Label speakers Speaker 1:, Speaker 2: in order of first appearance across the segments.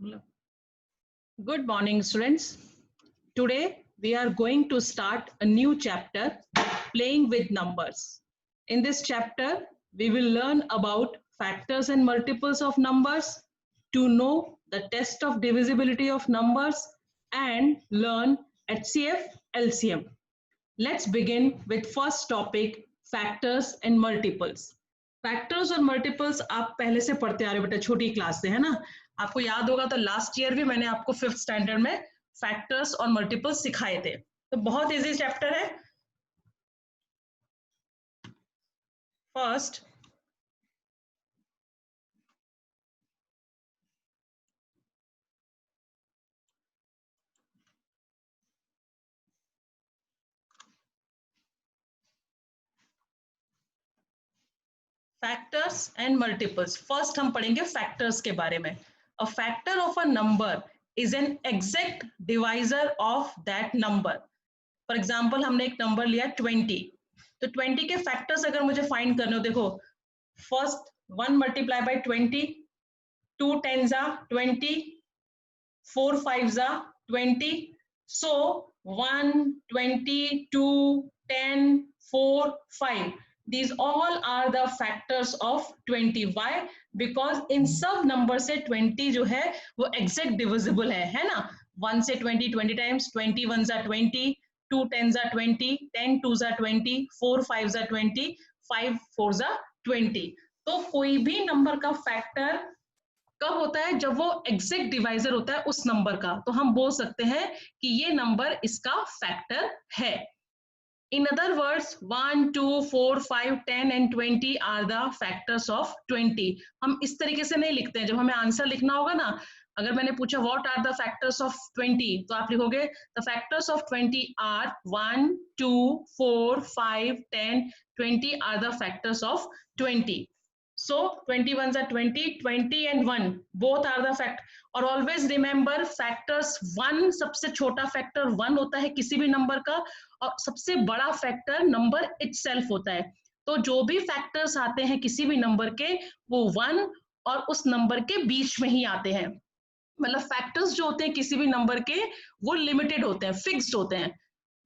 Speaker 1: Good morning, students. Today we are going to start a new chapter, playing with numbers. In this chapter, we will learn about factors and multiples of numbers, to know the test of divisibility of numbers, and learn HCF, LCM. Let's begin with first topic, factors and multiples. Factors और multiples आप पहले से पढ़ते आ रहे हो बेटा, छोटी class से, है ना। आपको याद होगा तो लास्ट ईयर भी मैंने आपको 5th स्टैंडर्ड में फैक्टर्स और मल्टीपल्स सिखाए थे, तो बहुत इजी चैप्टर है। First, factors and multiples. First हम पढ़ेंगे फैक्टर्स के बारे में। A factor of a number is an exact divisor of that number. For example हमने एक नंबर लिया 20, तो 20 के फैक्टर्स अगर मुझे फाइंड करने हो, देखो first 1 multiply bye 20, 2 10s are 20, 4 5s are 20, so 1 20 2 10 4 5, these all are the factors of 20. why? because इन सब नंबर से 20 जो है वो एग्जैक्ट डिविजिबल है ना। 1 से 20 20 times, 20 1s are 20, 2 10s are 20, 10 2s are 20, 4 5s are 20, 5 4s are 20। तो कोई भी नंबर का फैक्टर कब होता है? जब वो एग्जैक्ट डिवाइजर होता है उस नंबर का, तो हम बोल सकते हैं कि ये नंबर इसका फैक्टर है। In other words, 1 2 4 5 10 and 20 are the factors of 20। हम इस तरीके से नहीं लिखते हैं। जब हमें आंसर लिखना होगा ना, अगर मैंने पूछा what are the factors of 20, तो आप लिखोगे the factors of 20 are 1 2 4 5 10 20 are the factors of 20। So 21s are 20, 20 and 1 both are the fact। और always remember factors 1 सबसे छोटा फैक्टर 1 होता है किसी भी नंबर का, और सबसे बड़ा फैक्टर नंबर इटसेल्फ होता है। तो जो भी फैक्टर्स आते हैं किसी भी नंबर के, वो 1 और उस नंबर के बीच में ही आते हैं। मतलब फैक्टर्स जो होते हैं किसी भी नंबर के, वो लिमिटेड होते हैं, फिक्स्ड होते हैं,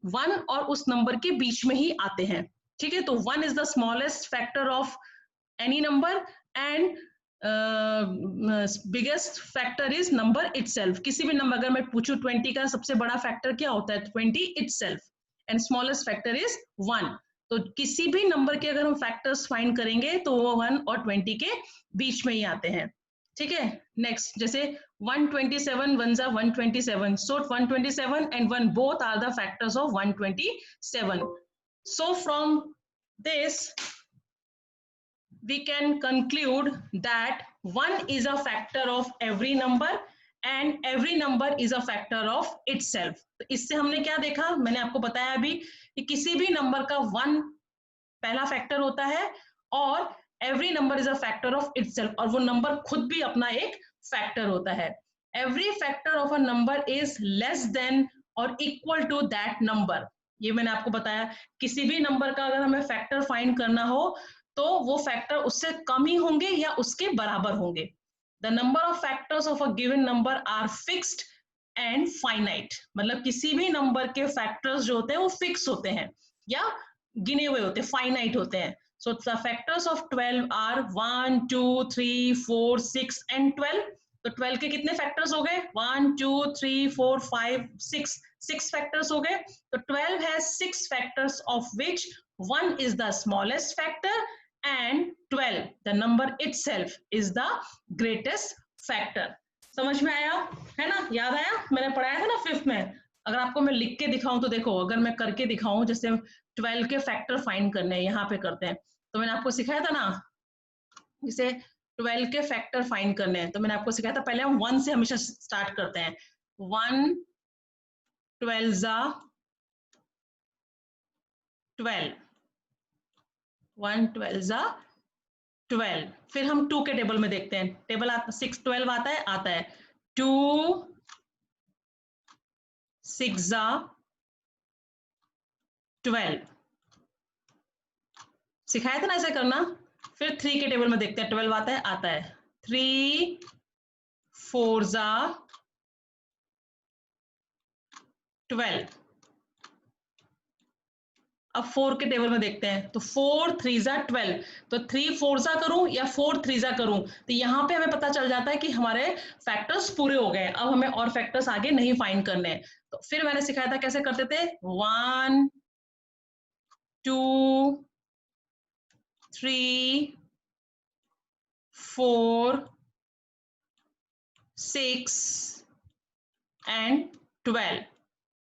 Speaker 1: 1 और उस नंबर के बीच में ही आते हैं। ठीक है, तो 1 is the smallest factor of any number and biggest factor is number itself। किसी भी नंबर, अगर मैं पूछूं 20 का सबसे बड़ा फैक्टर क्या होता है, 20 itself, and smallest factor is 1। तो किसी भी नंबर के अगर हम फैक्टर्स फाइंड करेंगे तो वो 1 और 20 के बीच में ही आते हैं। ठीक है, नेक्स्ट जैसे 127 1s are 127, so 127 and 1 both are the factors of 127। so from this we can conclude that 1 is a factor of every number and every number is a factor of itself। तो इससे हमने क्या देखा, मैंने आपको बताया अभी कि किसी भी नंबर का 1 पहला फैक्टर होता है और every number is a factor of itself, और वो नंबर खुद भी अपना एक फैक्टर होता है। every factor of a number is less than or equal to that number। ये मैंने आपको बताया, किसी भी नंबर का अगर हमें फैक्टर फाइंड करना हो तो वो फैक्टर उससे कम ही होंगे या उसके बराबर होंगे। The number of factors of a given number are fixed and finite. मतलब किसी भी नंबर के फैक्टर्स जो होते हैं वो फिक्स होते हैं या गिने हुए होते हैं, फाइनाइट होते हैं। So the factors of 12 are 1 2 3 4 6 and 12। तो 12 के कितने फैक्टर्स हो गए? 1 2 3 4 5 6 फैक्टर्स हो गए। तो 12 has 6 factors of which 1 is the smallest factor and 12 the number itself is the greatest factor। समझ में आया है ना? याद आया? मैंने पढ़ाया था ना 5th में। अगर आपको मैं लिख के दिखाऊं तो देखो, अगर मैं करके दिखाऊं, जैसे 12 के फैक्टर फाइंड करने हैं, यहाँ पे करते हैं, तो मैंने आपको सिखाया था ना, जैसे 12 के फैक्टर फाइंड करने हैं, तो मैंने आपको सिखाया था पहले हम 1 से हमेशा स्टार्ट करते हैं। 1 12s are 12, 1 12s are 12। फिर हम 2 के टेबल में देखते हैं, टेबल 6 12 आता है 2 6 12, सिखाया था ना ऐसे करना। फिर 3 के टेबल में देखते हैं, 12 आता है 3 4 जा 12। अब 4 के टेबल में देखते हैं, तो 4 3 जा 12, तो 3 4 जा करूं या 4 3 जा करूं, तो यहाँ पे हमें पता चल जाता है कि हमारे फैक्टर्स पूरे हो गए। अब हमें और फैक्टर्स आगे नहीं फाइंड करने हैं। तो फिर मैंने सिखाया था कैसे करते थे, 1 2 3 4 6 and 12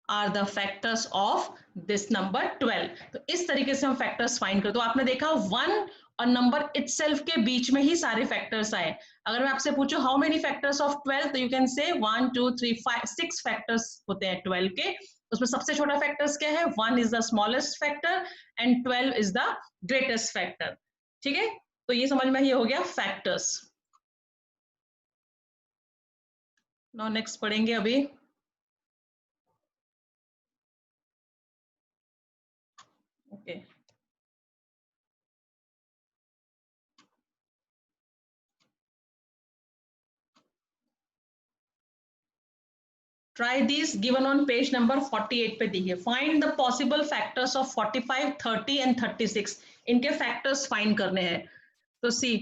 Speaker 1: are the factors of this number 12। तो इस तरीके से हम फैक्टर्स फाइंड करते। तो आपने देखा 1 और नंबर इटसेल्फ के बीच में ही सारे फैक्टर्स आए। अगर मैं आपसे पूछूं हाउ मेनी फैक्टर्स ऑफ 12, तो यू कैन से 1 2 3 5 6 फैक्टर्स होते हैं 12 के। उसमें सबसे छोटा फैक्टर्स क्या है, 1 is the smallest factor and 12 is the greatest factor. ठीक है, तो ये समझ में ये हो गया फैक्टर्स। नाउ नेक्स्ट पढ़ेंगे अभी okay Try these given on page number 48 पे दी है। Find the possible factors of 45, 30 and 36। इनके factors find करने हैं। तो see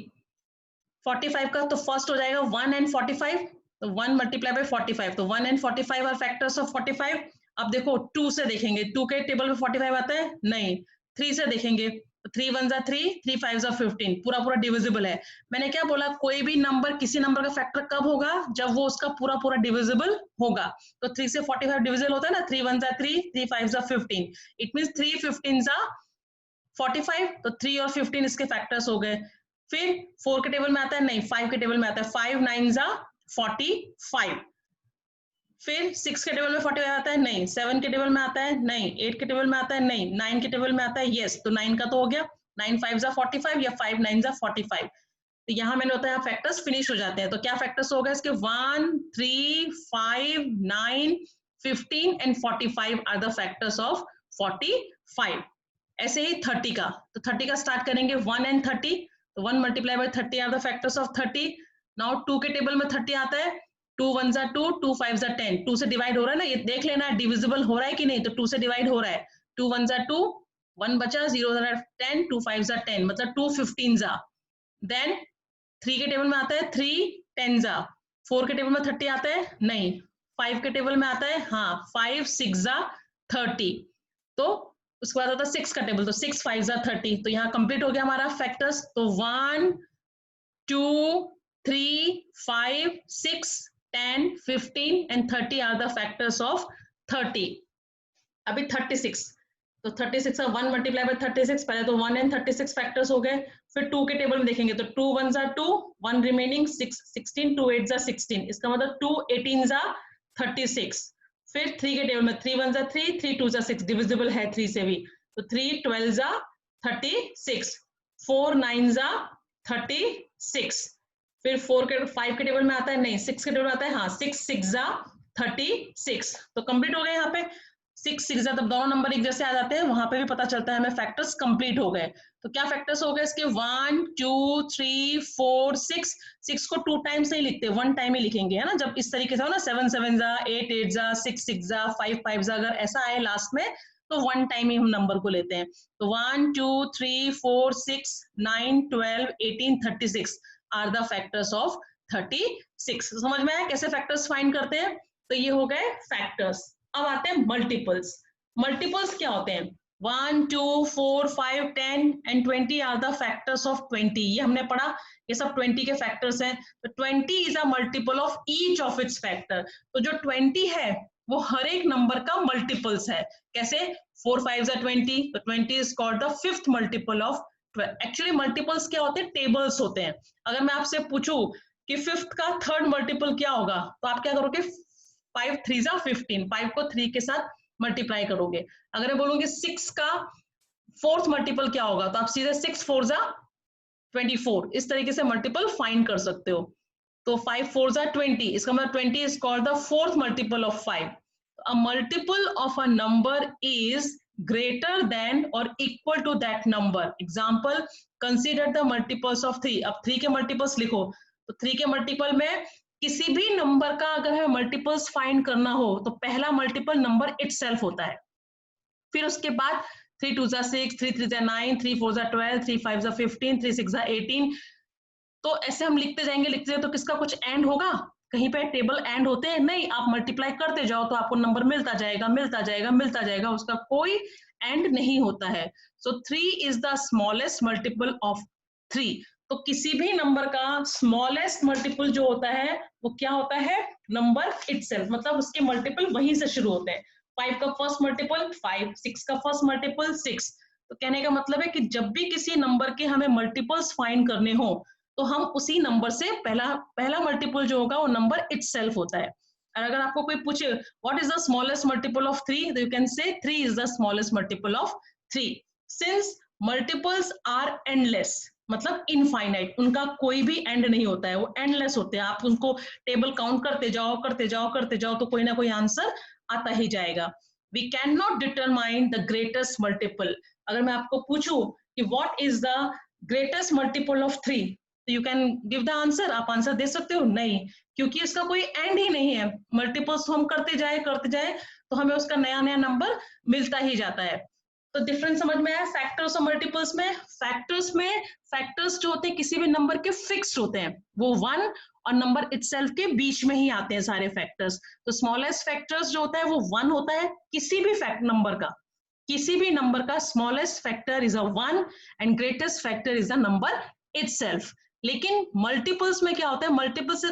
Speaker 1: 45 का तो first हो जाएगा 1 and 45, तो 1 multiply by 45, तो 1 and 45 are factors of 45। अब देखो 2 से देखेंगे, 2 के टेबल में 45 आता है नहीं, 3 से देखेंगे, 3 1 जा 3, 3 5 जा 15, पूरा पूरा डिविजिबल है। मैंने क्या बोला, कोई भी नंबर किसी नंबर का फैक्टर कब होगा, जब वो उसका पूरा पूरा डिविजिबल होगा। तो 3 से 45 डिविजिबल होता है ना, 3 1 जा 3, 3 5 जा 15, इट मींस 3 15 जा 45, तो 3 और 15 इसके फैक्टर्स हो गए। फिर 4 के टेबल में आता है नहीं, 5 के टेबल में आता है, 5 9 जा 45। फिर 6 के टेबल में 45 आता है नहीं, 7 के टेबल में आता है नहीं, 8 के टेबल में आता है नहीं, 9 के टेबल में आता है यस, तो 9 का तो हो गया, 9 5 जा 45 या 5 9 जा 45। तो यहाँ मैंने होता है फैक्टर्स फिनिश हो जाते हैं। तो क्या फैक्टर्स हो गए इसके, 1 3 5 9 15 and 45 are the factors of 45। ऐसे ही 30 का, तो 30 का स्टार्ट करेंगे 1 एंड 30, तो 1 multiply by 30 are the factors of 30। Now 2 के टेबल में 30 आता है, 2 1 जा 2, 2 5 जा 10, 2 से डिवाइड हो रहा है ना, ये देख लेना डिविजिबल हो रहा है कि नहीं, तो 2 से डिवाइड हो रहा है, 2 1 जा 2, 1 बचा, 0 जा 10, 2 5 जा 10, मतलब 2 15 जा। देन 3 के टेबल में आता है 3 10 जा, 4 के टेबल में 30 आता है नहीं, 5 के टेबल में आता है हाँ, 5 6 जा 30, तो उसके बाद आता है 6 का टेबल, तो 6 5 जा 30, तो यहाँ कंप्लीट हो गया हमारा फैक्टर्स। तो 1 2 3 5 6 10 15 and 30 are the factors of 30। अभी 36, तो 36 का 1 मल्टीप्लाई बाय 36, पहले तो 1 एंड 36 फैक्टर्स हो गए। फिर 2 के टेबल में देखेंगे, तो 2 1 जा 2, 1 रिमेनिंग 6 16, 2 8 जा 16, इसका मतलब 2 18 जा 36। फिर 3 के टेबल में 3 1 जा 3, 3 2 जा 6, डिविजिबल है 3 से भी, तो 3 12 जा 36, 4 9 जा 36। फिर 5 के टेबल में आता है नहीं, 6 के टेबल में आता है हाँ, 6 6 जा 36, तो कंप्लीट हो गए। यहाँ पे 6 6 जा, तब दोनों नंबर एक जैसे आ जाते हैं, वहां पे भी पता चलता है हमें फैक्टर्स कंप्लीट हो गए। तो क्या फैक्टर्स हो गए इसके, 1 2 3 4 6, 6 को 2 टाइम्स नहीं लिखते, 1 टाइम ही लिखेंगे, है ना, जब इस तरीके से हो ना, 7 7 जा 8 8 जा 6 6 जा 5 5 जा, अगर ऐसा आए लास्ट में तो 1 टाइम ही हम नंबर को लेते हैं। तो 1 2 3 4 6 9 12 18 36 आर द फैक्टर्स ऑफ 36। समझ में आया कैसे फैक्टर्स फाइंड करते हैं। तो ये हो गए फैक्टर्स। अब आते हैं मल्टीपल्स। मल्टीपल्स क्या होते हैं, 1 2 4 5 10 and 20 are the factors of 20। ये हमने पढ़ा, ये सब 20 के फैक्टर्स हैं। तो 20 is a multiple of each of its factor. तो जो 20 है वो हर एक नंबर का मल्टीपल्स है। कैसे, 4 5 जा 20, तो 20 is called the fifth multiple of 12। Actually multiples क्या होते हैं, टेबल्स होते हैं। अगर मैं आपसे पूछूं कि फिफ्थ का थर्ड मल्टीपल क्या होगा, तो आप क्या करोगे, 5 3 जा 15, 5 को 3 के साथ मल्टीप्लाई करोगे। अगर मैं बोलूंगी 6 का फोर्थ मल्टीपल क्या होगा, तो आप सीधे 6 4 जा 24, इस तरीके से मल्टीपल फाइंड कर सकते हो। तो 5 4 जा 20, इसका मतलब 20 is called the fourth multiple of 5. A multiple of a number is greater than or equal to that number. Example, consider the multiples of 3. अब 3 के मल्टीपल्स लिखो, तो 3 के मल्टीपल में किसी भी नंबर का अगर हमें मल्टीपल्स फाइंड करना हो तो पहला मल्टीपल नंबर इटसेल्फ होता है, फिर उसके बाद 3 2 6, 3 3 9, 3 4 12, 3 5 15, 3 6 18, तो ऐसे हम लिखते जाएंगे तो किसका कुछ एंड होगा? कहीं पे टेबल एंड होते हैं? नहीं, आप मल्टीप्लाई करते जाओ तो आपको नंबर मिलता जाएगा मिलता जाएगा मिलता जाएगा, उसका कोई एंड नहीं होता है। सो 3 is the smallest multiple of 3। तो किसी भी नंबर का स्मॉलेस्ट मल्टीपल जो होता है वो क्या होता है? नंबर इटसेल्फ, मतलब उसके मल्टीपल वहीं से शुरू होते हैं। 5 का फर्स्ट मल्टीपल 5, 6 का फर्स्ट मल्टीपल 6। तो कहने का मतलब है कि जब भी किसी नंबर के हमें मल्टीपल्स फाइंड करने हो तो हम उसी नंबर से पहला पहला मल्टीपल जो होगा वो नंबर इटसेल्फ होता है। और अगर आपको कोई पूछे what is the smallest multiple of 3, तो you can say 3 is the smallest multiple of 3। Since multiples are endless, मतलब इनफाइनाइट, उनका कोई भी एंड नहीं होता है, वो एंडलेस होते हैं। आप उनको टेबल काउंट करते जाओ करते जाओ करते जाओ तो कोई ना कोई आंसर आता ही जाएगा। We can not determine the greatest multiple. अगर मैं आपको पूछूं कि what is the greatest multiple of 3, तो you can give the answer, आप आंसर दे सकते हो? नहीं, क्योंकि इसका कोई एंड ही नहीं है। मल्टीपल्स हम करते जाए तो हमें उसका नया नया नंबर मिलता ही जाता है। तो डिफरेंस समझ में आया फैक्टर्स और मल्टीपल्स में? फैक्टर्स जो होते हैं किसी भी नंबर के फिक्स्ड होते हैं, वो 1 और नंबर इटसेल्फ के बीच में ही आते हैं सारे फैक्टर्स। तो स्मॉलेस्ट फैक्टर्स जो होता है वो 1 होता है किसी भी नंबर का smallest factor is a 1 and greatest factor is the number itself. लेकिन मल्टीपल्स में क्या होता है? मल्टीपल्स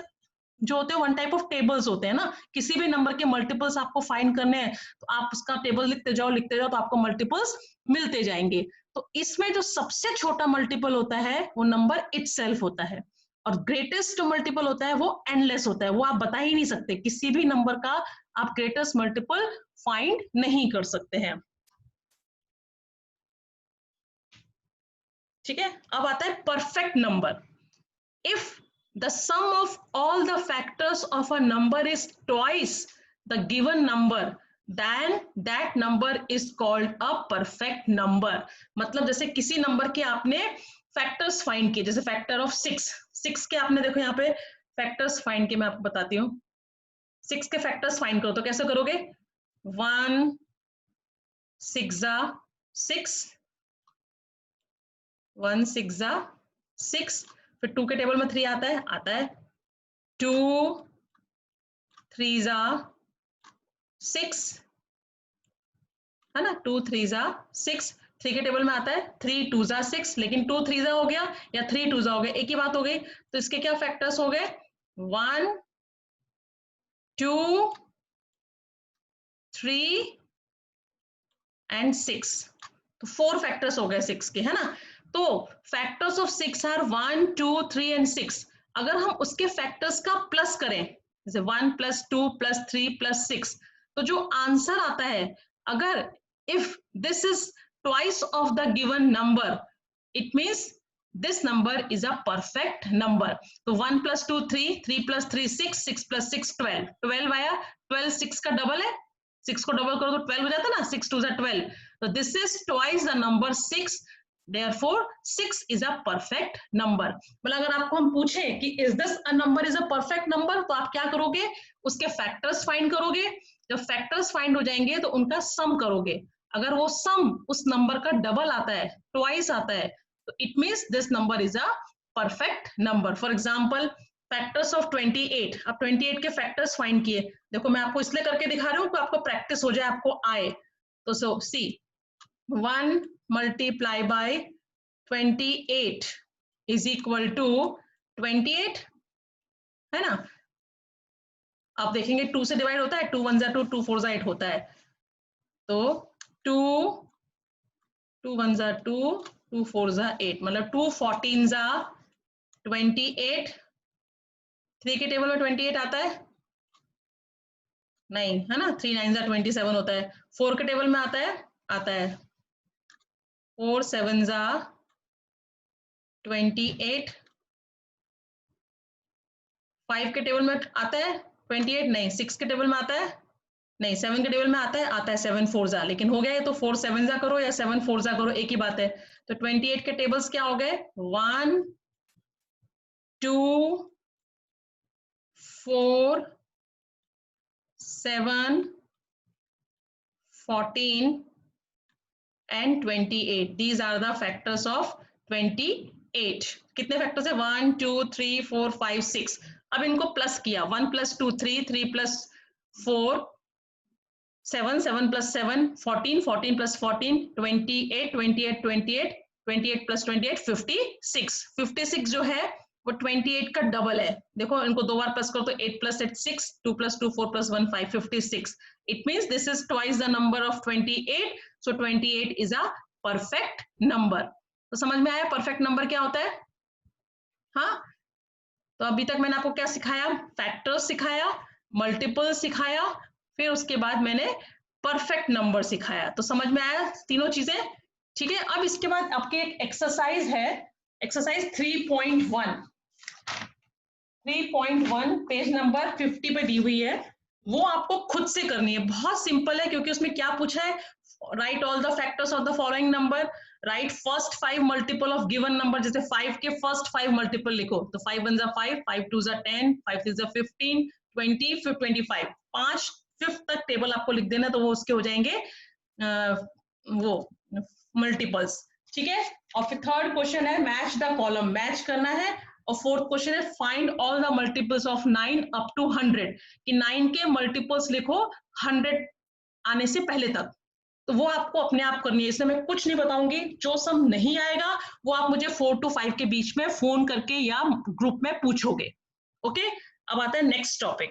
Speaker 1: जो होते हैं वन टाइप ऑफ टेबल्स होते हैं ना, किसी भी नंबर के मल्टीपल्स आपको फाइंड करने हैं तो आप उसका टेबल लिखते जाओ तो आपको मल्टीपल्स मिलते जाएंगे। तो इसमें जो सबसे छोटा मल्टीपल होता है वो नंबर इटसेल्फ होता है, और ग्रेटेस्ट जो मल्टीपल होता है वो एंडलेस होता है, वो आप बता ही नहीं सकते, किसी भी नंबर का आप ग्रेटेस्ट मल्टीपल फाइंड नहीं कर सकते हैं। ठीक है, अब आता है perfect number. If the sum of all the factors of a number is twice the given number, then that number is called a perfect number। मतलब जैसे किसी नंबर के आपने फैक्टर्स फाइंड किए, जैसे फैक्टर ऑफ 6 के आपने देखो यहाँ पे फैक्टर्स फाइंड किए, मैं आपको बताती हूँ। 6 के फैक्टर्स फाइंड करो तो कैसे करोगे? 1 6 6, 1 6 6, फिर 2 के टेबल में 3 आता है 2 3 6, है ना, 2 3 6। 3 के टेबल में आता है 3 2 6, लेकिन 2 3 हो गया या 3 2 हो गया, एक ही बात हो गई। तो इसके क्या फैक्टर्स हो गए? 1 2 3 एंड 6। तो 4 फैक्टर्स हो गए 6 के, है ना। तो फैक्टर्स ऑफ 6 आर 1 2 3 एंड 6। अगर हम उसके फैक्टर्स का प्लस करें, जैसे 1 + 2 + 3 + 6, तो जो आंसर आता है, अगर if this is twice of the given number, it means this number is a perfect number। तो 1 + 2 3, 3 + 3 6, 6 + 6 12, 12 आया, 12 6 का डबल है, 6 को डबल करो तो 12 हो जाता है ना, 6 2 12। तो this is twice the number 6, therefore 6 is a perfect number। मतलब अगर आपको हम पूछें कि is this a number is a perfect number, तो आप क्या करोगे? उसके फैक्टर्स फाइंड करोगे। जब फैक्टर्स फाइंड हो जाएंगे तो उनका सम करोगे। अगर वो सम उस नंबर का डबल आता है, ट्वाइस आता है, तो it means this number is a perfect number. For example factors of 28, अब 28 के फैक्टर्स फाइंड किए। देखो मैं आपको इसलिए करके दिखा रही हूँ कि आपको प्रैक्टिस हो जाए, आपको आए। तो so see 1 multiply by 28 is equal to 28, है ना। आप देखेंगे 2 से डिवाइड होता है, 2 1 2, 2 4 8 होता है। तो 2 2 1 2, 2 4 8, मतलब 2 14 28। 3 के टेबल में 28 आता है नहीं, है ना, 3 9 27 होता है। 4 के टेबल में आता है 4 7 28। 5 के टेबल में आता है 28 नहीं, 6 के टेबल में आता है नहीं, 7 के टेबल में आता है 7 4 लेकिन हो गया ये तो 4 7 करो या 7 4 करो, एक ही बात है। तो 28 के टेबल्स क्या हो गए? 1 2 4, 7, 14 and 28. These are the factors of 28. कितने फैक्टर्स है? 1 2 3 4 5 6. अब इनको प्लस किया, 1 + 2 3, 3 + 4 7, 7 + 7 14, 14 + 14 28, 28 28 28 + 28 56. 56 जो है वो 28 का डबल है। देखो इनको दो बार प्लस करो तो 8 + 8 6, 2 + 2 4 + 1 5, 56. It means this is twice the number of 28. So 28 is a perfect number. तो समझ में आया परफेक्ट नंबर क्या होता है? हाँ, तो अभी तक मैंने आपको क्या सिखाया? फैक्टर्स सिखाया, मल्टीपल सिखाया, फिर उसके बाद मैंने परफेक्ट नंबर सिखाया। तो समझ में आया तीनों चीजें? ठीक है, अब इसके बाद आपके एक एक्सरसाइज है, एक्सरसाइज 3.1। 3.1 पेज नंबर 50 पे दी हुई है, वो आपको खुद से करनी है। बहुत सिंपल है, क्योंकि उसमें क्या पूछा है? Right all the factors of the following number, right first 5 multiple of given number. जैसे 5 के फर्स्ट 5 मल्टीपल लिखो, तो 5 1 = 5, 5 2 = 10, 5 3 = 15, 20 फिर 25, 5 5th तक टेबल आपको लिख देना, तो वो उसके हो जाएंगे वो मल्टीपल्स। ठीक है, और फिर थर्ड क्वेश्चन है मैच द कॉलम, मैच करना है। और फोर्थ क्वेश्चन है find all the multiples of 9 up to 100, कि 9 के मल्टीपल्स लिखो 100 आने से पहले तक। तो वो आपको अपने आप करनी है, इसमें मैं कुछ नहीं बताऊंगी। जो सब नहीं आएगा वो आप मुझे 4 to 5 के बीच में फोन करके या ग्रुप में पूछोगे। ओके, अब आता है next topic,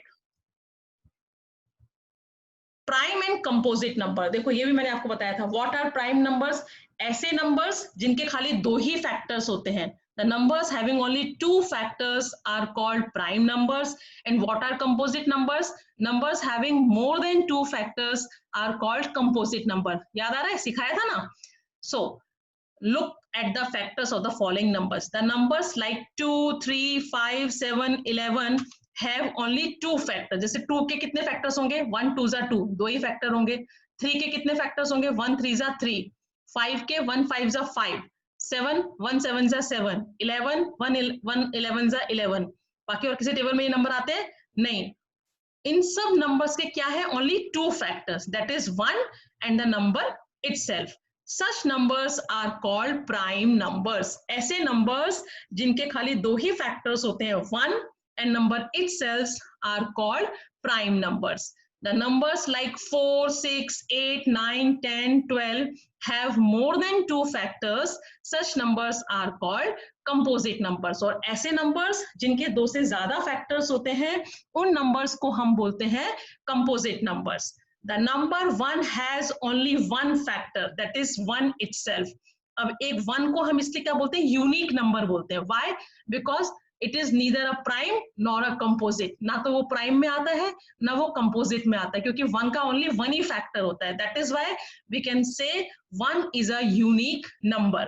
Speaker 1: prime and composite number. देखो ये भी मैंने आपको बताया था, व्हाट आर प्राइम नंबर्स? ऐसे नंबर्स जिनके खाली दो ही फैक्टर्स होते हैं। The numbers having only two factors are called prime numbers. And what are composite numbers? Numbers having more than two factors are called composite number. याद आ रहा है, सिखाया था ना? So look at the factors of the following numbers. The numbers like 2, 3, 5, 7, 11 have only two factors. जैसे 2 के कितने factors होंगे? 1 2 = 2, दो ही फैक्टर होंगे। 3 के कितने फैक्टर्स होंगे? 1 3 = 3, 5 के 1 5 = 5, 7 1 7 = 7, 11 1 11 = 11। बाकी और किसी टेबल में ये नंबर आते हैं? नहीं। इन सब नंबर्स के क्या है? Only two factors, that is 1 and the number itself. Such numbers are called prime numbers. ऐसे numbers जिनके खाली दो ही factors होते हैं, 1 and number itself, are called prime numbers. The numbers like 4, 6, 8, 9, 10, 12 have more than two factors. Such numbers are called composite numbers. और ऐसे numbers जिनके दो से ज्यादा factors होते हैं, उन numbers को हम बोलते हैं composite numbers. The number 1 has only one factor, that is 1 itself. अब एक 1 को हम इसलिए क्या बोलते हैं? यूनिक नंबर बोलते हैं। Why? Because it is neither a prime nor a composite. ना तो वो प्राइम में आता है ना वो कंपोजिट में आता है, क्योंकि 1 का ओनली 1 ही फैक्टर होता है। That is why we can say 1 is a unique number.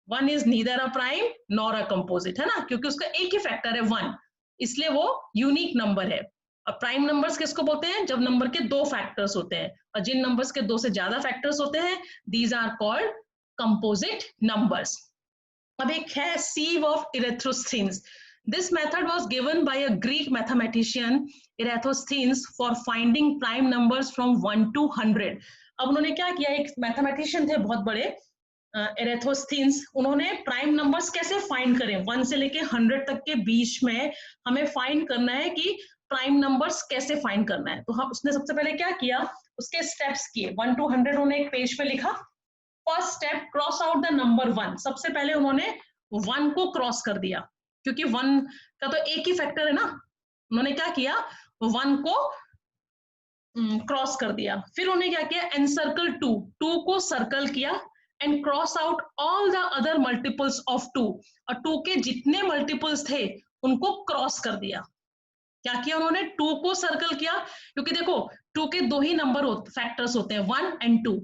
Speaker 1: 1 is neither a prime nor a composite, है ना, क्योंकि उसका एक ही फैक्टर है 1, इसलिए वो यूनिक नंबर है। और प्राइम नंबर्स किसको बोलते हैं? जब नंबर के दो फैक्टर्स होते हैं, और जिन नंबर्स के दो से ज्यादा फैक्टर्स होते हैं, these are called composite numbers. अब एक है sieve of Eratosthenes. This method was given by a Greek mathematician Eratosthenes for finding prime numbers from 1 to 100. अब उन्होंने क्या किया, एक मैथमेटिशियन थे बहुत बड़े, एरेथोस्थीन्स, उन्होंने प्राइम नंबर्स कैसे फाइंड करें, 1 से लेके 100 तक के बीच में हमें फाइंड करना है कि प्राइम नंबर्स कैसे फाइंड करना है। तो हम उसने सबसे पहले क्या किया, उसके स्टेप्स किए। 1 to 100 उन्होंने एक पेज पे लिखा। First step, cross out the number 1। सबसे पहले उन्होंने 1 को क्रॉस कर दिया, क्योंकि 1 का तो एक ही फैक्टर है ना। उन्होंने क्या किया, 1 को क्रॉस कर दिया। फिर उन्होंने क्या किया, एनसर्कल 2, 2 को सर्कल किया and cross out all the other multiples of 2, और 2 के जितने मल्टीपल्स थे उनको क्रॉस कर दिया। क्या किया उन्होंने, 2 को सर्कल किया, क्योंकि देखो 2 के दो ही नंबर फैक्टर्स होते हैं, 1 and 2,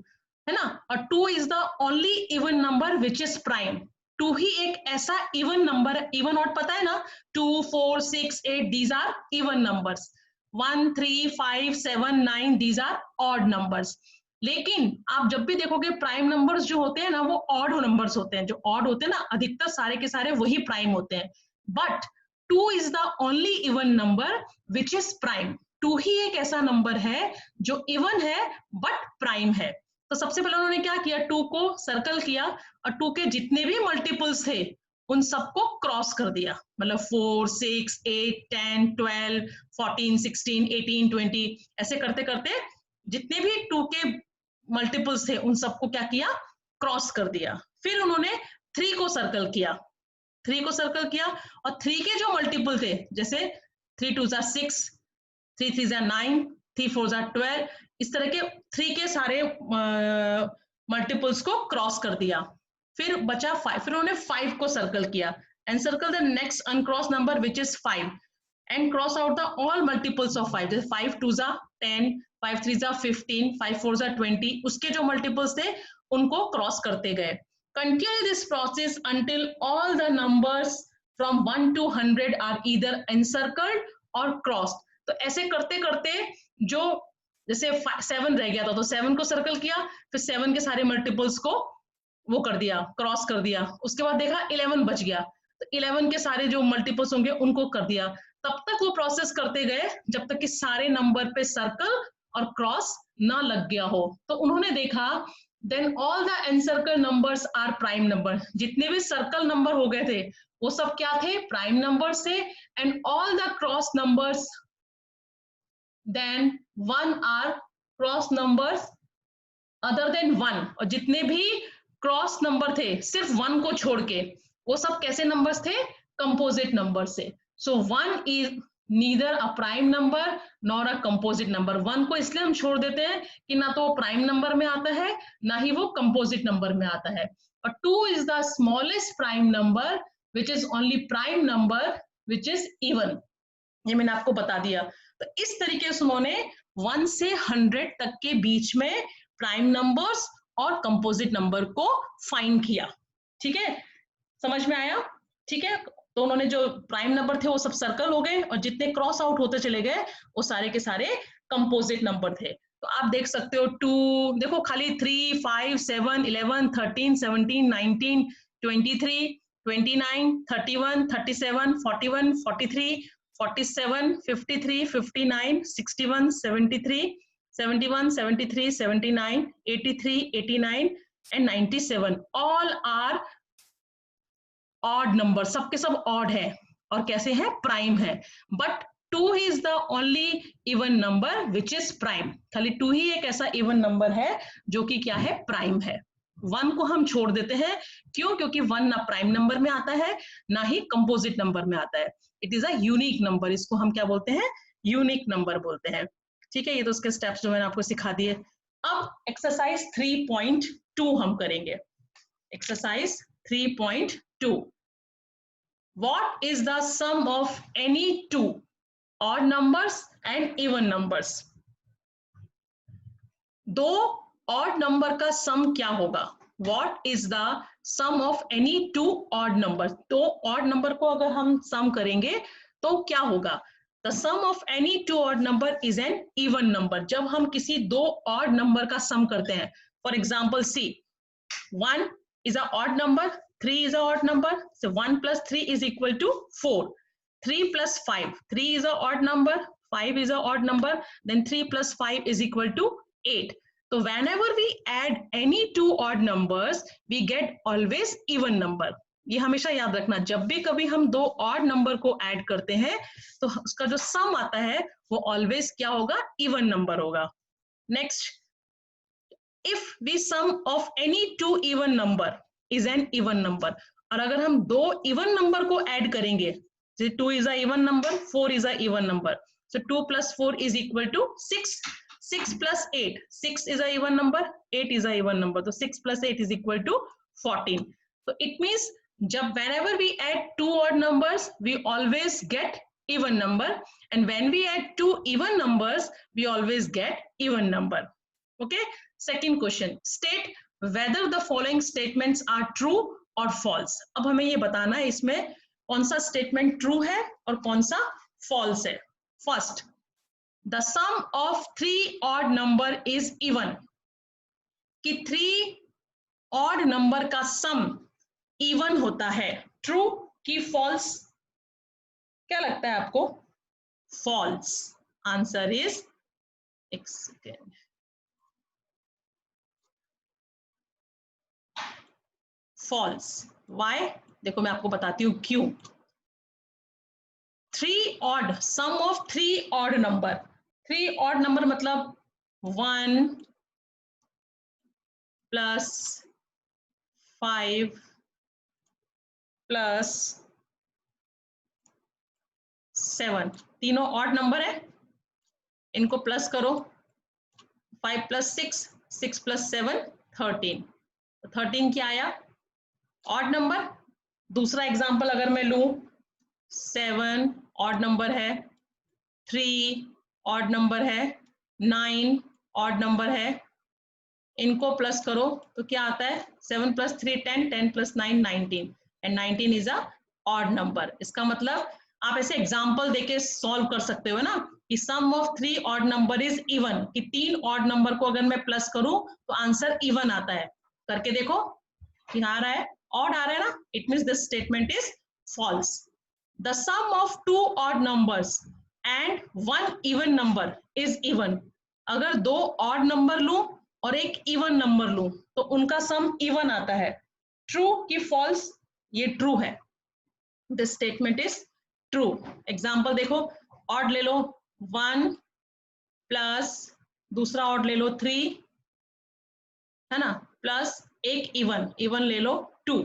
Speaker 1: है ना, और 2 is the only even number which is prime. 2 ही एक ऐसा इवन नंबर है, इवन ऑड पता है ना, 2 4 6 8 these are even numbers, 1 3 5 7 9 these are odd numbers. लेकिन आप जब भी देखोगे प्राइम नंबर्स जो होते हैं ना, वो ऑड नंबर्स होते हैं। जो ऑड होते हैं ना, अधिकतर सारे के सारे वही प्राइम होते हैं। But 2 is the only even number which is prime. 2 ही एक ऐसा नंबर है जो इवन है बट प्राइम है। तो सबसे पहले उन्होंने क्या किया, 2 को सर्कल किया और 2 के जितने भी मल्टीपल्स थे उन सबको क्रॉस कर दिया, मतलब 4, 6, 8, 10, 12, 14, 16, 18, 20 ऐसे करते करते जितने भी 2 के मल्टीपल्स थे उन सबको क्या किया, क्रॉस कर दिया। फिर उन्होंने 3 को सर्कल किया, 3 को सर्कल किया और 3 के जो मल्टीपल थे, जैसे 3 2 6, 3 3 9, 3 4 12, इस तरह के 3 के सारे मल्टीपल्स को क्रॉस कर दिया। फिर बचा 5, फिर उन्होंने 5 को सर्कल किया and circle the next uncross number which is 5 and cross out the all multiples of 5, जैसे 5 2 10, 5 3 15, 5 4 20, उसके जो मल्टीपल्स थे उनको क्रॉस करते गए। Continue this process until all the numbers from 1 to 100 are either encircled or crossed। तो ऐसे करते करते जो जैसे 7 रह गया था तो 7 को सर्कल किया, फिर 7 के सारे मल्टीपल्स को वो कर दिया, क्रॉस कर दिया। उसके बाद देखा 11 बच गया, तो 11 के सारे जो मल्टीपल्स होंगे उनको कर दिया। तब तक वो प्रोसेस करते गए जब तक कि सारे नंबर पे सर्कल और क्रॉस ना लग गया हो। तो उन्होंने देखा then all the encircled numbers are prime number। जितने भी सर्कल नंबर हो गए थे वो सब क्या थे, प्राइम नंबर्स थे। and all the cross numbers then 1 are cross numbers other than 1। और जितने भी क्रॉस नंबर थे सिर्फ 1 को छोड़ के वो सब कैसे नंबर्स थे, कंपोजिट नंबर से। सो 1 is neither a prime number nor a composite number. 1 को इसलिए हम छोड़ देते हैं कि ना तो वो प्राइम नंबर में आता है ना ही वो कंपोजिट नंबर में आता है। और 2 is the smallest prime number which is only prime number which is even. ये मैंने आपको बता दिया। तो इस तरीके से उन्होंने 1 से 100 तक के बीच में प्राइम नंबर्स और कंपोजिट नंबर को फाइंड किया। ठीक है, समझ में आया? ठीक है, तो उन्होंने जो प्राइम नंबर थे वो सब सर्कल हो गए और जितने क्रॉस आउट होते चले गए वो सारे के सारे कंपोजिट नंबर थे। तो आप देख सकते हो 2, देखो खाली 3, 5, 7, 11, 13, 17, 19, 23, 29, 31, 37, 41, 43, 47, 53, 59, 61, 73, 71, 73, 79, 83, 89 and 97 all are odd number, सबके सब ऑड है और कैसे है, प्राइम है। But 2 is the only even number which is prime. खाली 2 ही एक ऐसा इवन नंबर है जो कि क्या है, प्राइम है। 1 को हम छोड़ देते हैं, क्यों? क्योंकि 1 ना प्राइम नंबर में आता है ना ही कंपोजिट नंबर में आता है। It is a unique number, इसको हम क्या बोलते हैं, यूनिक नंबर बोलते हैं। ठीक है, ये तो उसके स्टेप्स जो मैंने आपको सिखा दिए। अब एक्सरसाइज 3.2 हम करेंगे। Exercise 3.2, what is the sum of any two odd numbers and even numbers? दो odd number का sum क्या होगा? What is the sum of any two odd numbers? दो odd number को अगर हम sum करेंगे तो क्या होगा? The sum of any two odd number is an even number। जब हम किसी दो odd number का sum करते हैं, for example see 1 is an odd number, 3 is an odd number, so 1 plus 3 is equal to 4. 3 plus 5, 3 is an odd number, 5 is an odd number, then 3 plus 5 is equal to 8. So whenever we add any two odd numbers, we get always even number। ये हमेशा याद रखना, जब भी कभी हम दो odd number को add करते हैं तो उसका जो sum आता है वो always क्या होगा, even number होगा। Next, if the sum of any two even number is an even number। और अगर हम दो even number को add करेंगे, जैसे 2 is a even number, 4 is a even number, so 2 plus 4 is equal to 6, 6 plus 8, 6 is a even number, 8 is a even number, so 6 plus 8 is equal to 14। so it means जब whenever we add two odd numbers we always get even number, and when we add two even numbers we always get even number। okay, second question, state whether the following statements are true or false। अब हमें ये बताना है इसमें कौन सा statement true है और कौन सा फॉल्स है। First, the sum of 3 odd number is even, कि 3 ऑड नंबर का सम इवन होता है। ट्रू कि फॉल्स? क्या लगता है आपको? फॉल्स। आंसर इज, एक सेकेंड, फॉल्स। वाई? देखो मैं आपको बताती हूँ क्यों। Three odd, sum of three odd number, three odd number मतलब 1 प्लस 5 प्लस 7, तीनों ऑड नंबर है, इनको प्लस करो, 5 प्लस 6, 6 प्लस 7 13, 13 क्या आया? Odd number. दूसरा एग्जांपल अगर मैं लूं, 7 ऑड नंबर है, 3 ऑड नंबर है, 9 ऑड नंबर है, इनको प्लस करो तो क्या आता है? 7 plus 3 10, 10 plus 9 19, and 19 is a odd number. इसका मतलब आप ऐसे एग्जांपल देके सॉल्व कर सकते हो ना, कि sum of three odd number is even, कि तीन ऑड नंबर को अगर मैं प्लस करूं तो आंसर इवन आता है। करके देखो, यहाँ आ रहा है, ऑड आ रहा है ना, it means this statement is false. The sum of two odd numbers and one even number is even. अगर दो ऑड नंबर लूं और एक इवन नंबर लूं तो उनका सम इवन आता है। ट्रू कि फॉल्स? ये ट्रू है, this statement is true. Example देखो, ऑड ले लो 1 प्लस दूसरा ऑड ले लो 3, है ना, प्लस एक इवन, इवन ले लो 2,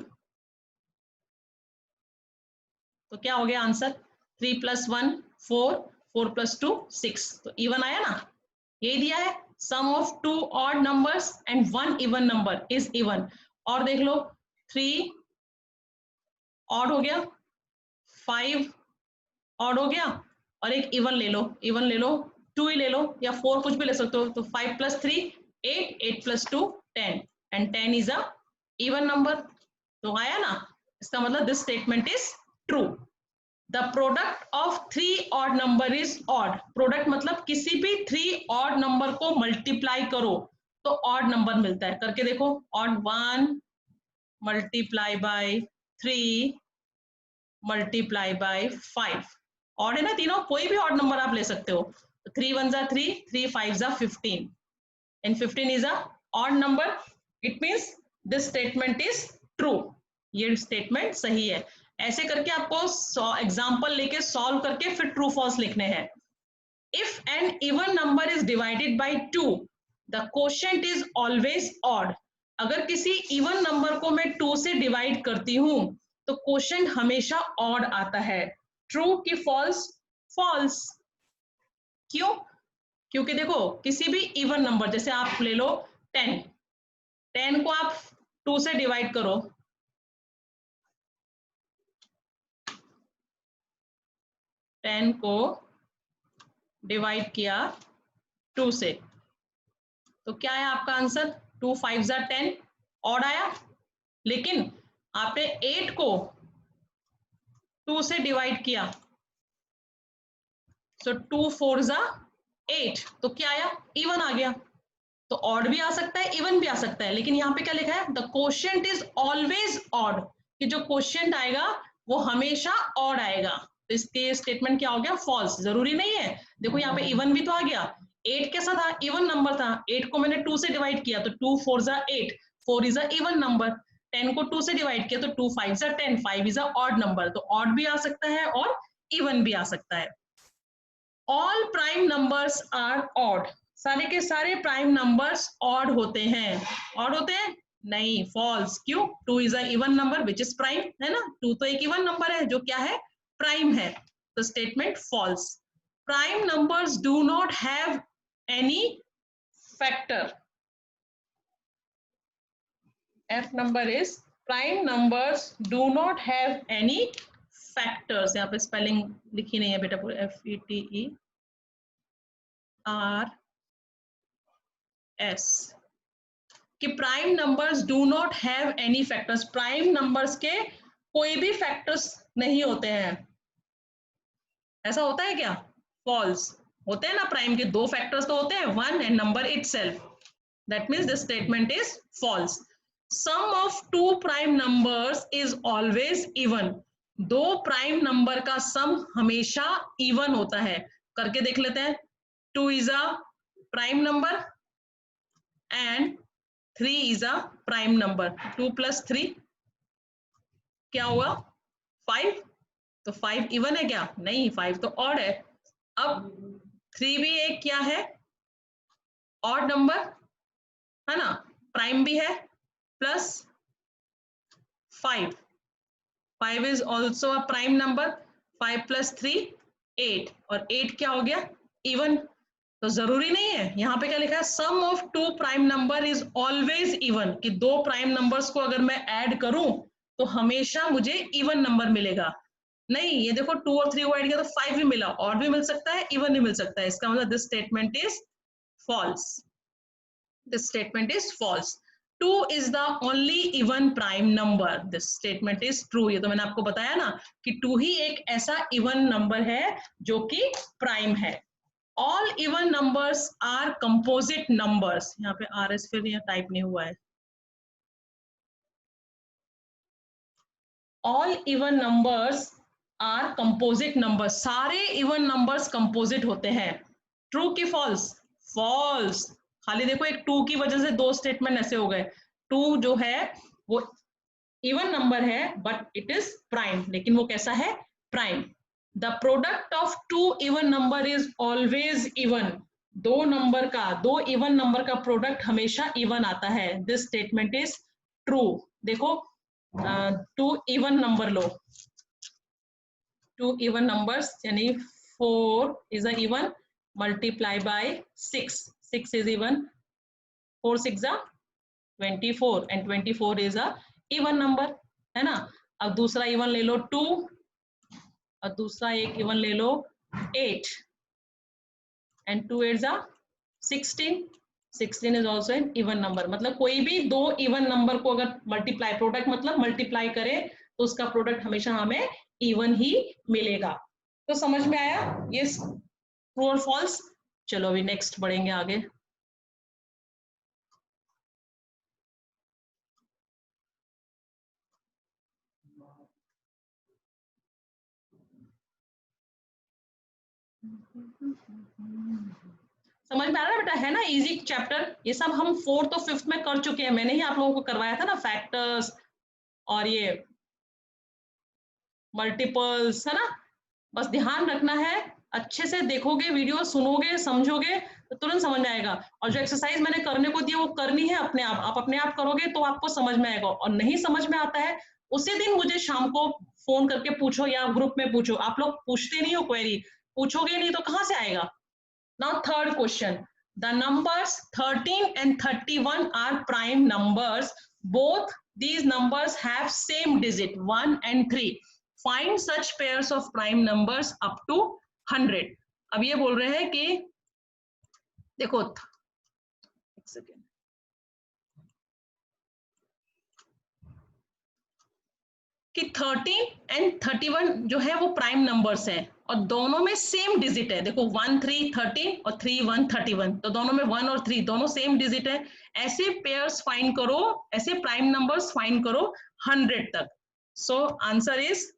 Speaker 1: तो क्या हो गया आंसर? 3 प्लस 1 4, 4 प्लस 2 6, तो इवन आया ना। ये दिया है, sum of two odd numbers and one even number is even. और देख लो, 3 ऑड हो गया, 5 ऑड हो गया, और एक इवन ले लो, इवन ले लो 2 ही ले लो, या 4 कुछ भी ले सकते हो। तो 5 plus 3 8, 8 plus 2 10, and 10 is a even number. तो आया ना, इसका मतलब this statement is true. The product of three odd number is odd. Product मतलब किसी भी थ्री ऑड नंबर को मल्टीप्लाई करो तो ऑड नंबर मिलता है। करके देखो, odd 1 multiply bye 3 multiply by 5, odd है ना तीनों, कोई भी ऑड नंबर आप ले सकते हो। 3 1 जा 3, 3 5 जा 15, and 15 is a odd number. It means this statement is true, ये स्टेटमेंट सही है। ऐसे करके आपको एग्जाम्पल लेके सॉल्व करके फिर ट्रू फॉल्स लिखने हैं। If an even number is divided by 2 the quotient is always odd. अगर किसी इवन नंबर को मैं 2 से डिवाइड करती हूं तो क्वोशिएंट हमेशा ऑड आता है। ट्रू कि फॉल्स? फॉल्स। क्यों? क्योंकि देखो, किसी भी इवन नंबर, जैसे आप ले लो 10, 10 को आप 2 से डिवाइड करो, 10 को डिवाइड किया 2 से, तो क्या है आपका आंसर? 2 5 जा 10, ऑड आया। लेकिन आपने 8 को 2 से डिवाइड किया, सो 2 4 जा 8, तो क्या आया? इवन आ गया। तो ऑड भी आ सकता है, इवन भी आ सकता है, लेकिन यहाँ पे क्या लिखा है? The quotient is always odd, कि जो क्वोशिएंट आएगा वो हमेशा ऑड आएगा। तो इसके स्टेटमेंट क्या हो गया? फॉल्स। जरूरी नहीं है, देखो यहाँ पे इवन भी तो आ गया, 8 कैसा था? इवन नंबर था, 8 को मैंने 2 से डिवाइड किया तो 2 4 जा 8, 4 इज अ इवन नंबर। 10 को 2 से डिवाइड किया तो 2 5 जा 10, 5 इज अ ऑड नंबर। तो ऑड भी आ सकता है और इवन भी आ सकता है। All prime numbers are odd. सारे के सारे प्राइम नंबर्स ऑड होते हैं। ऑड होते हैं? नहीं, फॉल्स। क्यों? 2 is a even number which is prime, है ना, 2 तो एक इवन नंबर है जो क्या है? प्राइम है। तो statement false. Prime numbers do not have any factor. If number is prime numbers do not have any factors. यहाँ पे स्पेलिंग लिखी नहीं है बेटा, पूरे FETERS। कि prime numbers do not have any factors. Prime numbers के कोई भी फैक्टर्स नहीं होते हैं। ऐसा होता है क्या? फॉल्स। होते हैं ना, प्राइम के दो फैक्टर्स तो होते हैं, 1 and number itself. That means this statement is false. Sum of two prime numbers is always even. दो प्राइम नंबर का सम हमेशा इवन होता है। करके देख लेते हैं। 2 is a prime number and 3 is a prime number. 2 + 3 क्या हुआ? 5। तो 5 इवन है क्या? नहीं, 5 तो ऑड है। अब 3 भी एक क्या है? ऑड नंबर है ना, प्राइम भी है। Plus 5, 5 is also a prime number. 5 + 3 8, और 8 क्या हो गया? इवन। तो जरूरी नहीं है, यहाँ पे क्या लिखा है? Sum of two prime number is always even, कि दो प्राइम नंबर्स को अगर मैं ऐड करूं तो हमेशा मुझे इवन नंबर मिलेगा। नहीं, ये देखो 2 और 3 को ऐड किया तो 5 भी मिला, और भी मिल सकता है, इवन भी मिल सकता है। इसका मतलब this statement is false. This statement is false. 2 is the only even prime number. This statement is true. ये तो मैंने आपको बताया ना कि 2 ही एक ऐसा even number है जो कि prime है। All even numbers are composite numbers. यहाँ पे RS फिर यहाँ टाइप नहीं हुआ है। All even numbers are composite numbers. सारे even numbers composite होते हैं। True कि false? False. खाली देखो एक 2 की वजह से दो स्टेटमेंट ऐसे हो गए। 2 जो है वो इवन नंबर है बट इट इज प्राइम, लेकिन वो कैसा है? Prime. The product of two even number is always even. दो इवन नंबर का प्रोडक्ट हमेशा इवन आता है। This statement is true. देखो, टू इवन नंबर लो, टू इवन नंबर्स यानी 4 is a even, multiply by 6, 6 is even, 4 6 24 and 24 is a even number, है ना। अब दूसरा इवन ले लो 2, और दूसरा एक इवन ले लो 8, and 2 8 16, 16 is also an even number। मतलब कोई भी दो इवन नंबर को अगर मल्टीप्लाई, प्रोडक्ट मतलब मल्टीप्लाई करे तो उसका प्रोडक्ट हमेशा हमें इवन ही मिलेगा। तो समझ में आया ये ट्रू और फॉल्स? चलो अभी नेक्स्ट बढ़ेंगे आगे। समझ में आ रहा है बेटा? है ना इजी चैप्टर? ये सब हम 4th और 5th में कर चुके हैं, मैंने ही आप लोगों को करवाया था ना, फैक्टर्स और ये मल्टीपल्स, है ना। बस ध्यान रखना है, अच्छे से देखोगे वीडियो, सुनोगे, समझोगे तो तुरंत समझ में आएगा। और जो एक्सरसाइज मैंने करने को दी वो करनी है अपने आप अपने आप करोगे तो आपको समझ में आएगा। और नहीं समझ में आता है उसी दिन मुझे शाम को फोन करके पूछो या ग्रुप में पूछो। आप लोग पूछते नहीं हो क्वेरी, पूछोगे नहीं तो कहाँ से आएगा। Now third question, the numbers 13 and 31 are prime numbers. Both these numbers have same digit 1 and 3. Find such pairs of prime numbers up to 100. अब ये बोल रहे हैं कि देखो, एक सेकेंड, कि 13 एंड 31 जो है वो प्राइम नंबर्स हैं और दोनों में सेम डिजिट है। देखो 1 3 13 और 3 1 31, तो दोनों में 1 और 3 दोनों सेम डिजिट है। ऐसे पेयर्स फाइंड करो, ऐसे प्राइम नंबर्स फाइंड करो 100 तक। So answer is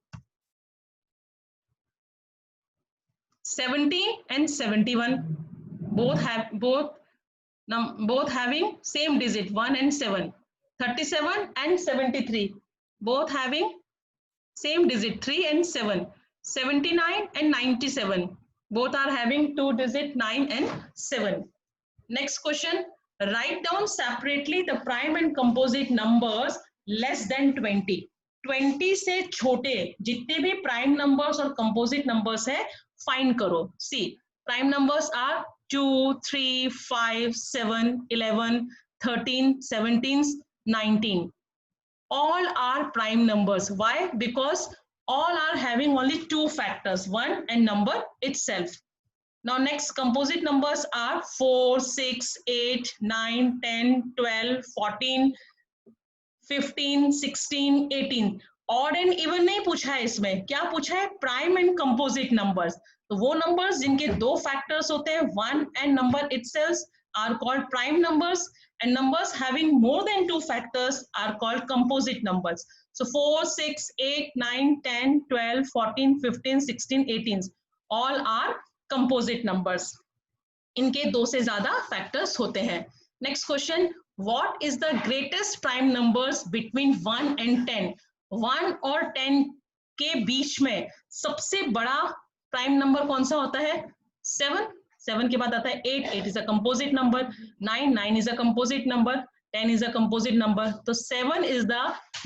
Speaker 1: 17 and 71, both having same digit 1 and 7. 37 and 73, both having same digit 3 and 7. 79 and 97, both are having two digit 9 and 7. Next question, write down separately the prime and composite numbers less than 20. 20 से छोटे जितने भी prime numbers और composite numbers है find करो। सी, prime numbers are 2 3 5 7 11 13 17 19. All are prime numbers. Why? Because all are having only two factors, 1 and number itself. Now next composite numbers are 4 6 8 9 10 12 14 15 16 18. Odd and even नहीं पूछा है इसमें, क्या पूछा है? Prime and composite numbers. तो वो नंबर्स जिनके दो फैक्टर्स होते हैं 1 and number itself are called prime numbers, and numbers having more than 2 factors are called composite numbers. So 4, 6, 8, 9, 10, 12, 14, 15, 16, 18 all are composite numbers. इनके 2 से ज्यादा फैक्टर्स होते हैं. Next question, what is the greatest prime numbers between 1 and 10? 1 और 10 के बीच में सबसे बड़ा प्राइम नंबर कौन सा होता है? 7. 7 के बाद आता है 8. 8 is a composite number. 9. 9 is a composite number. 10 is a composite number. So 7 is the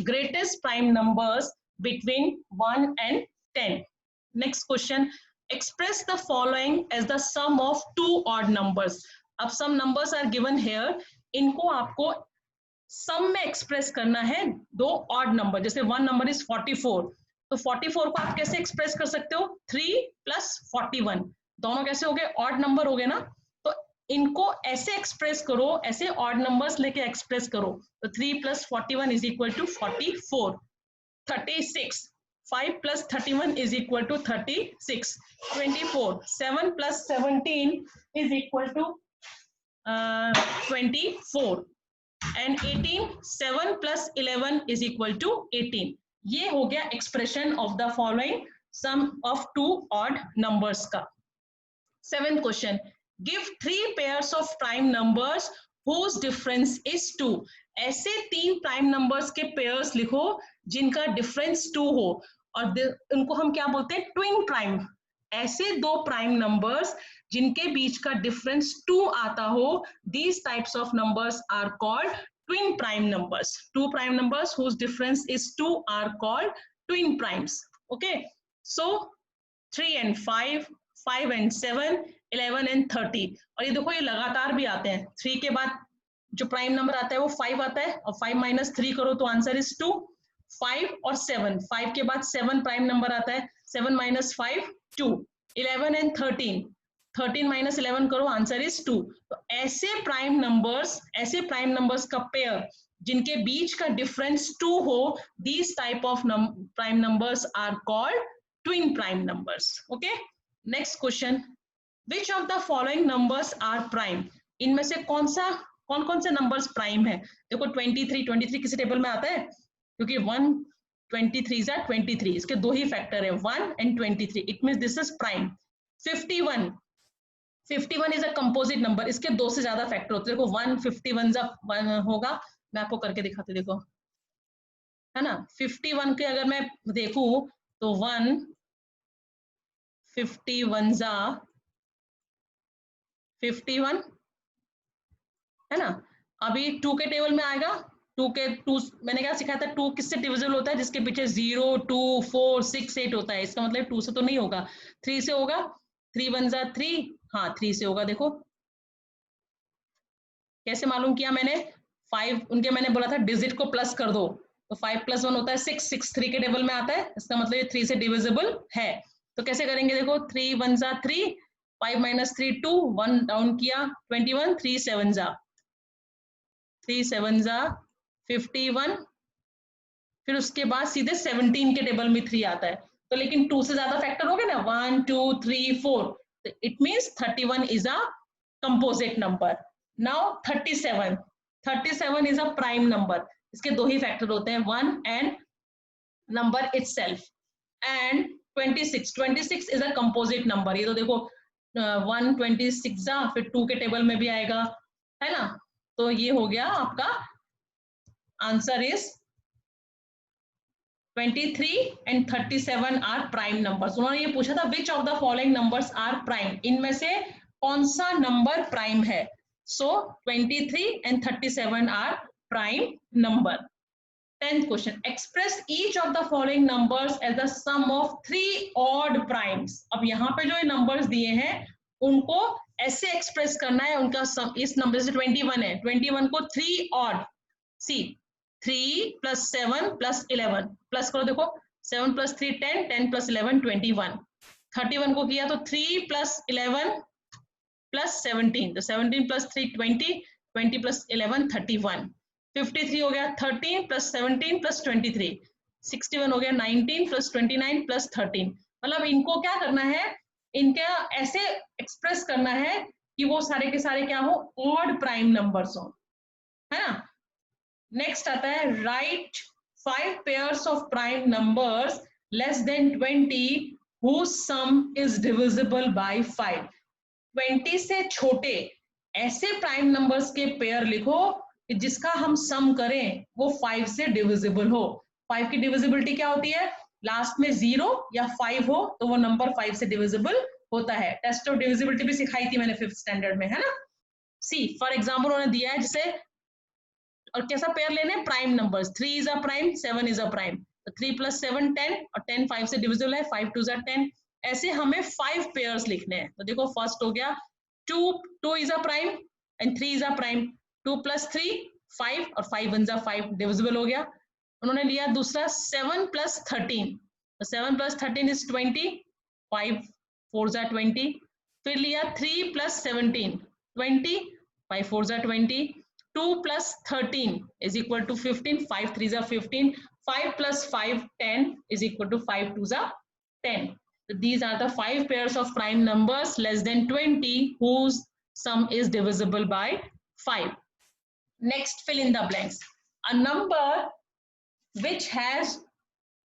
Speaker 1: greatest prime numbers between 1 and 10. Next question, express the following as the sum of 2 odd numbers. अब some numbers are given here. इनको आपको sum में express करना है 2 odd number. जैसे one number is 44. तो 44 को आप कैसे express कर सकते हो? 3 plus 41. दोनों कैसे हो गए? odd number हो गए ना. इनको ऐसे एक्सप्रेस करो, ऐसे ऑड नंबर्स लेके एक्सप्रेस करो. तो 3 plus 41 is equal to 44. 36. 5 plus 31 is equal to 36. 24. 7 plus 17 is equal to 24. And 18. 7 plus 11 is equal to 18. ये हो गया expression of the following sum of 2 odd numbers का. 7th question, give 3 pairs of prime numbers whose difference is 2. ऐसे 3 prime numbers के pairs लिखो जिनका difference 2 हो और उनको हम क्या बोलते हैं? Twin prime. ऐसे 2 प्राइम नंबर्स जिनके बीच का डिफरेंस 2 आता हो, these types of numbers are called twin prime numbers. 2 prime numbers whose difference is 2 are called twin primes. Okay, so 3 and 5, 5 and 7, 11 and 30. और ये देखो ये लगातार भी आते हैं. 3 के बाद जो प्राइम नंबर आता है वो 5 आता है और 5 minus 3 करो तो आंसर इज 2. 5 और 7. 5 के बाद 7 प्राइम नंबर आता है. 7 minus 5 2. 11 and 13. 13 minus 11 करो आंसर इज 2. तो ऐसे प्राइम नंबर्स का पेयर जिनके बीच का डिफरेंस 2 हो, these type of prime numbers are called twin prime numbers. Okay, next question, which of the following numbers are prime? इनमें से कौन कौन से नंबर्स प्राइम है? देखो 23 किसी टेबल में आता है क्योंकि 1 23 are 23. इसके 2 ही फैक्टर है 1 and 23. It means this is prime. 51 is a composite number. इसके 2 से ज्यादा फैक्टर होते हैं. देखो 1 51 होगा. मैं आपको करके दिखाती, देखो है ना. 51 के अगर मैं देखूं तो 1 51 51 है ना. अभी 2 के टेबल में आएगा. 2 मैंने क्या सिखाया था? 2 किससे डिविजिबल होता है? जिसके पीछे 0 2 4 6 8 होता है. इसका मतलब 2 से तो नहीं होगा, 3 से होगा. 3 1 3. हाँ 3 से होगा. देखो कैसे मालूम किया मैंने? 5 उनके मैंने बोला था डिजिट को प्लस कर दो, तो 5 plus 1 होता है 6. 6 3 के टेबल में आता है. इसका मतलब ये 3 से डिविजिबल है. तो कैसे करेंगे? देखो 3 1 3. 5 minus 3 2. 1 डाउन किया 21. 3 7 51. फिर उसके बाद सीधे 17 के टेबल में 3 आता है. तो लेकिन 2 से ज्यादा फैक्टर हो गए ना, 1 2 3 4. तो it means 31 is a composite number. Now 37 is a prime number. इसके 2 ही फैक्टर होते हैं, 1 and number itself. And 26 is a composite number. ये तो देखो 1 26 फिर 2 के टेबल में भी आएगा, है ना. तो ये हो गया आपका answer is 23 and 37 are prime numbers. उन्होंने ये पूछा था which of the following numbers are prime, इनमें से कौन सा नंबर प्राइम है. सो 23 and 37 are prime number. 10th question, express each of the following numbers as the sum of 3 odd primes. अब यहाँ पे जो ये नंबर्स दिए हैं उनको ऐसे एक्सप्रेस करना है. उनका सम इस नंबर से 21 है. 21 को 3 odd, सी 3 plus 7 plus 11 प्लस करो. देखो 7 plus 3 10, 10 plus 11 21. 31 को किया तो 3 plus 11 plus 17. तो 17 plus 3 20, 20 plus 11 31. 53 हो गया 13 plus 17 plus 23. 61 हो गया 19 plus 29 plus 13. मतलब इनको क्या करना है, इनका ऐसे एक्सप्रेस करना है कि वो सारे के सारे क्या हो, ऑड प्राइम नंबर्स हो. है ना। नेक्स्ट आता है right 5 pairs of prime numbers less than 20 whose sum is divisible by 5। 20 से छोटे ऐसे प्राइम नंबर्स के पेयर लिखो कि जिसका हम सम करें वो 5 से डिविजिबल हो। 5 की डिविजिबिलिटी क्या होती है, लास्ट में 0 या 5 हो तो वो नंबर 5 से डिविजिबल होता है। टेस्ट ऑफ डिविजिबिलिटी भी सिखाई थी मैंने 5th स्टैंडर्ड में, है ना। सी फॉर एग्जाम्पल उन्होंने दिया है जैसे, और कैसा पेयर लेने, prime numbers, 3 is a prime, 7 is a prime, तो 3 + 7 10 और 10 5 से डिविजिबल है, 5 2 = 10। ऐसे हमें 5 पेयर्स लिखने हैं। तो देखो फर्स्ट हो गया 2 is a prime and 3 is a prime, 2 + 3 5 और 5 1 = 5 डिविजिबल हो गया। उन्होंने लिया दूसरा 7 + 13, तो 7 + 13 is 20, 5 4 = 20। फिर लिया 3 + 17 20, 5 4 = 20, 2 + 13 is equal to 15, 5 3 = 15, 5 + 5 10 is equal to 5 2 = 10. So these are the 5 pairs of prime numbers less than 20 whose sum is divisible by 5. Next, fill in the blanks. A number which has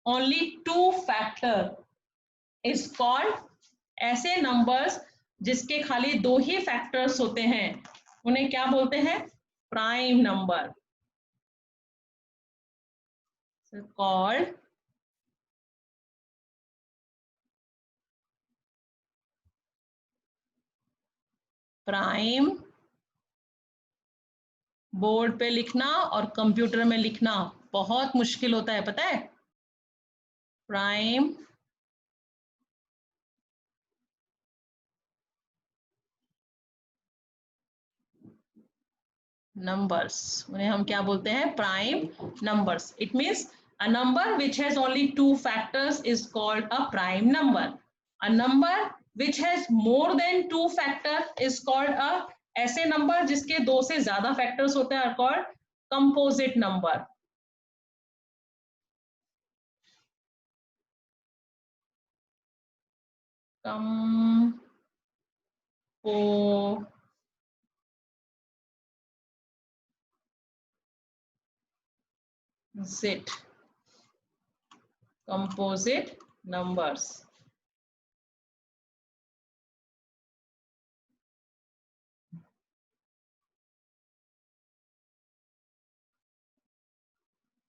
Speaker 1: only 2 factor is called, ऐसे numbers जिसके खाली 2 ही factors होते हैं उन्हें क्या बोलते हैं, prime number, called prime। Board पे लिखना और कंप्यूटर में लिखना बहुत मुश्किल होता है, पता है। प्राइम नंबर्स, उन्हें हम क्या बोलते हैं, prime numbers. It means a number which has only 2 factors is called a prime number. A number which has more than 2 factor is called a, ऐसे नंबर जिसके 2 से ज्यादा फैक्टर्स होते हैं, are called composite number. composite numbers।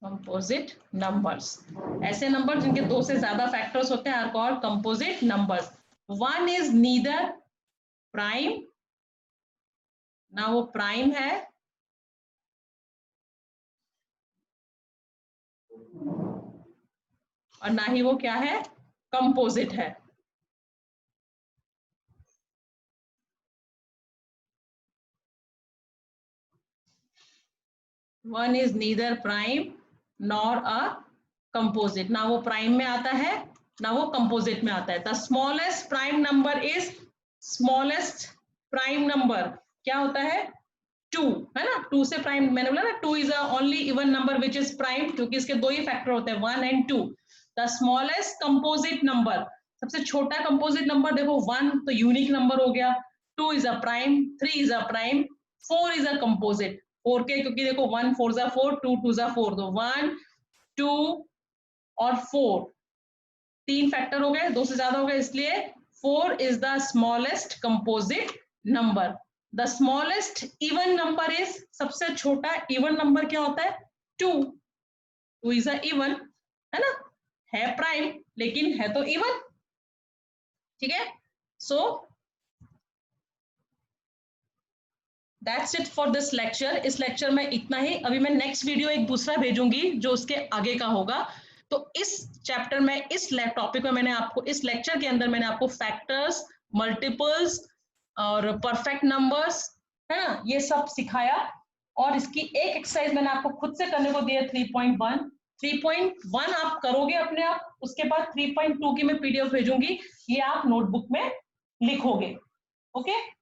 Speaker 1: Composite numbers, ऐसे number जिनके 2 से ज्यादा फैक्टर्स होते हैं are called composite numbers. One is neither prime, ना वो प्राइम है और ना ही वो क्या है, कंपोजिट है। One is neither prime nor a composite, ना वो प्राइम में आता है ना वो कंपोजिट में आता है। The smallest prime number is, smallest prime number क्या होता है, 2, है ना। 2 से प्राइम, मैंने बोला ना 2 is only even number which is prime, क्योंकि इसके 2 ही फैक्टर होते हैं 1 and 2। The smallest composite number, सबसे छोटा कंपोजिट नंबर देखो 1 तो यूनिक नंबर हो गया, 2 is a prime, 3 is a prime, 4 is a composite. 4 के, क्योंकि देखो 1 4 = 4, 2 2 = 4, तो 1 2 और 4 3 फैक्टर हो गए, 2 से ज्यादा हो गए, इसलिए 4 is the smallest composite number. The smallest even number is, सबसे छोटा इवन नंबर क्या होता है, 2। 2 इज अ इवन, है ना, है प्राइम लेकिन है तो इवन, ठीक है। So that's it for this lecture. इस लेक्चर में इतना ही। अभी मैं नेक्स्ट वीडियो एक दूसरा भेजूंगी जो उसके आगे का होगा। तो इस चैप्टर में, इस टॉपिक में मैंने आपको, इस लेक्चर के अंदर मैंने आपको फैक्टर्स, मल्टीपल्स और परफेक्ट नंबर्स, है ना, ये सब सिखाया। और इसकी एक एक्सरसाइज मैंने आपको खुद से करने को दी है 3.1। 3.1 आप करोगे अपने आप, उसके बाद 3.2 की मैं पीडीएफ भेजूंगी, ये आप नोटबुक में लिखोगे। ओके।